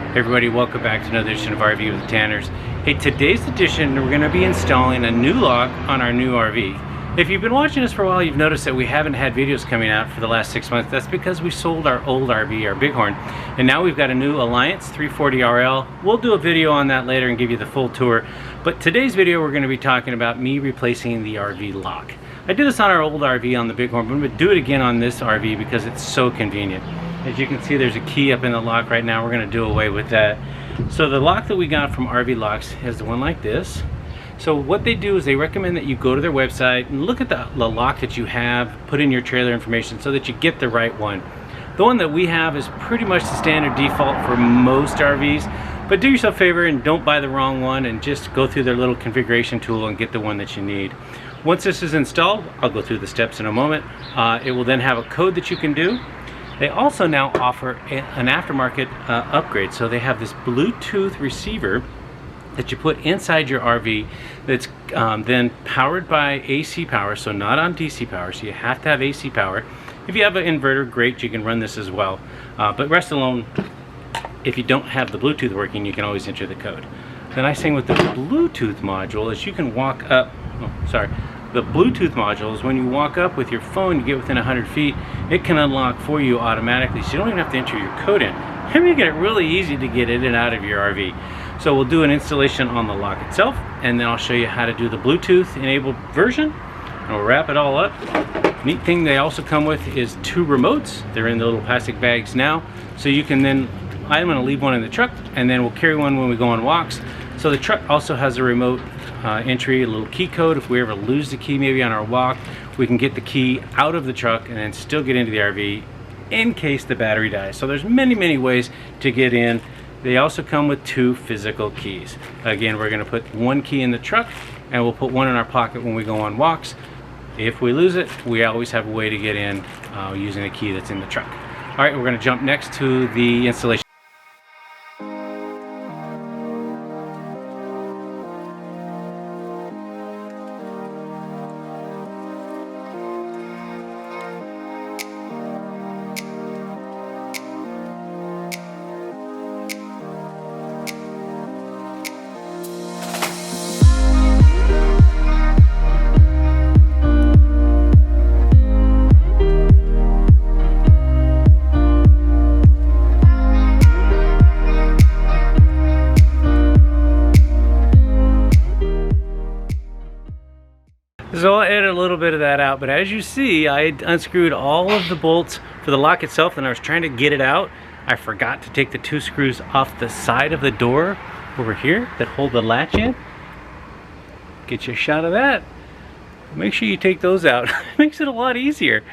Hey everybody, welcome back to another edition of RV with the Tanners. Hey, today's edition we're going to be installing a new lock on our new RV. If you've been watching us for a while, you've noticed that we haven't had videos coming out for the last 6 months. That's because we sold our old RV, our Bighorn, and now we've got a new Alliance 340RL. We'll do a video on that later and give you the full tour. But today's video we're going to be talking about me replacing the RV lock. I did this on our old RV on the Bighorn, but I'm going to do it again on this RV because it's so convenient. As you can see, there's a key up in the lock right now. We're going to do away with that. So the lock that we got from RVLock has the one like this. So what they do is they recommend that you go to their website and look at the lock that you have, put in your trailer information so that you get the right one. The one that we have is pretty much the standard default for most RVs, but do yourself a favor and don't buy the wrong one and just go through their little configuration tool and get the one that you need. Once this is installed, I'll go through the steps in a moment. It will then have a code that you can do. They also now offer an aftermarket upgrade. So they have this Bluetooth receiver that you put inside your RV that's then powered by AC power, so not on DC power, so you have to have AC power. If you have an inverter, great, you can run this as well. But rest alone, if you don't have the Bluetooth working, you can always enter the code. The nice thing with the Bluetooth module is you can walk up, the Bluetooth module is when you walk up with your phone, you get within 100 feet, it can unlock for you automatically, so you don't even have to enter your code in. And make it really easy to get in and out of your RV. So we'll do an installation on the lock itself, and then I'll show you how to do the Bluetooth enabled version, and we'll wrap it all up. Neat thing they also come with is 2 remotes. They're in the little plastic bags now, so you can then, I'm going to leave one in the truck, and then we'll carry one when we go on walks. So the truck also has a remote entry, a little key code. If we ever lose the key maybe on our walk, we can get the key out of the truck and then still get into the RV in case the battery dies. So there's many ways to get in. They also come with 2 physical keys. Again, we're going to put 1 key in the truck and we'll put 1 in our pocket when we go on walks. If we lose it, we always have a way to get in using the key that's in the truck. All right, we're going to jump next to the installation. So I'll edit a little bit of that out, but as you see, I unscrewed all of the bolts for the lock itself, and I was trying to get it out. I forgot to take the 2 screws off the side of the door over here that hold the latch in. Get you a shot of that. Make sure you take those out. It makes it a lot easier.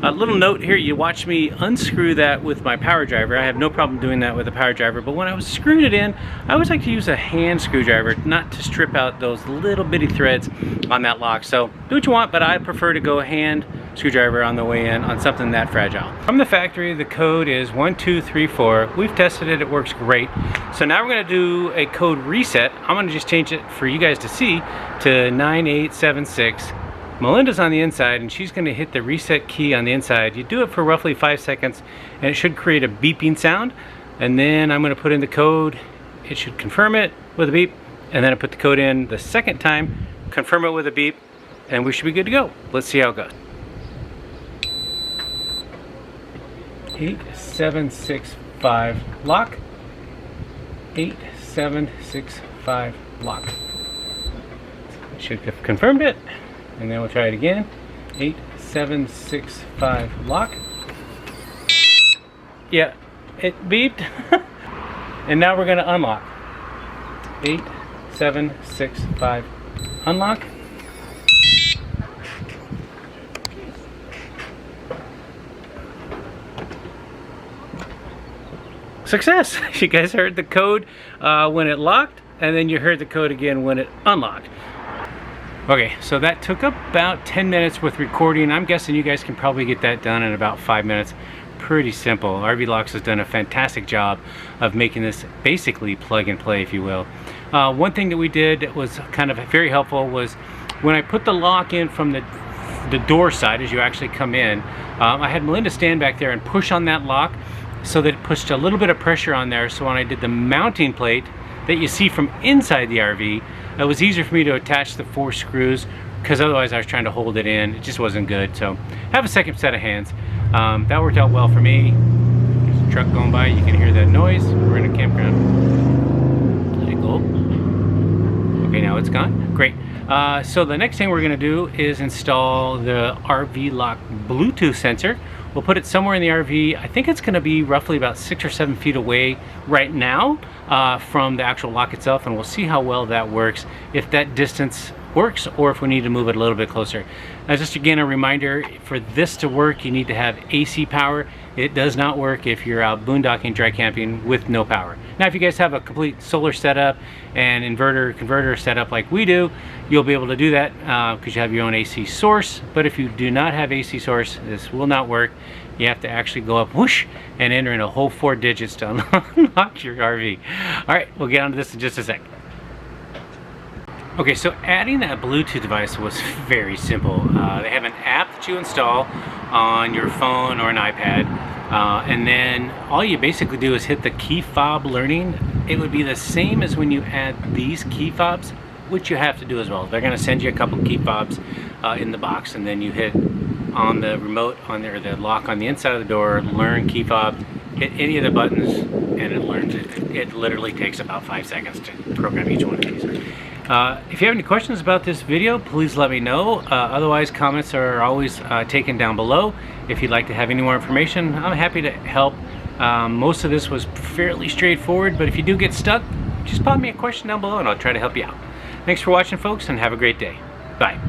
A little note here, you watch me unscrew that with my power driver. I have no problem doing that with a power driver, but when I was screwing it in, I always like to use a hand screwdriver, not to strip out those little bitty threads on that lock. So do what you want, but I prefer to go hand screwdriver on the way in on something that fragile. From the factory, the code is 1234. We've tested it, it works great. So now we're gonna do a code reset. I'm gonna just change it for you guys to see to 9876. Melinda's on the inside and she's going to hit the reset key on the inside. You do it for roughly 5 seconds and it should create a beeping sound, and then I'm going to put in the code. It should confirm it with a beep, and then I put the code in the second time, confirm it with a beep, and we should be good to go. Let's see how it goes. 8765 lock. 8765 lock. Should have confirmed it, and then we'll try it again. 8765 lock. Yeah, it beeped. And now we're going to unlock. 8765 unlock. Success! You guys heard the code when it locked, and then you heard the code again when it unlocked. Okay, so that took about 10 minutes with recording. I'm guessing you guys can probably get that done in about 5 minutes. Pretty simple. RVLock has done a fantastic job of making this basically plug and play, if you will. One thing that we did that was kind of very helpful was when I put the lock in from the door side as you actually come in, I had Melinda stand back there and push on that lock so that it pushed a little bit of pressure on there, so when I did the mounting plate that you see from inside the RV, it was easier for me to attach the 4 screws, because otherwise I was trying to hold it in. It just wasn't good. So have a second set of hands. That worked out well for me. There's a truck going by, you can hear that noise. We're in a campground. Let it go. Okay, now it's gone. Great. So the next thing we're going to do is install the RVLock Bluetooth sensor. We'll put it somewhere in the RV. I think it's going to be roughly about 6 or 7 feet away right now from the actual lock itself, and we'll see how well that works, if that distance works, or if we need to move it a little bit closer. Just again a reminder, for this to work you need to have AC power. It does not work if you're out boondocking, dry camping with no power. Now if you guys have a complete solar setup and converter setup like we do, you'll be able to do that because you have your own AC source. But if you do not have AC source, this will not work. You have to actually go up whoosh and enter in a whole 4 digits to unlock your RV. Alright, we'll get onto this in just a sec. Okay, so adding a Bluetooth device was very simple. They have an app that you install on your phone or an iPad, and then all you basically do is hit the key fob learning. It would be the same as when you add these key fobs, which you have to do as well. They're going to send you a couple key fobs in the box, and then you hit on the remote on there, the lock on the inside of the door, learn key fob, hit any of the buttons, and it learns it. It literally takes about 5 seconds to program each one of these. If you have any questions about this video, please let me know. Otherwise, comments are always taken down below. If you'd like to have any more information, I'm happy to help. Most of this was fairly straightforward, but if you do get stuck, just pop me a question down below and I'll try to help you out. Thanks for watching, folks, and have a great day. Bye.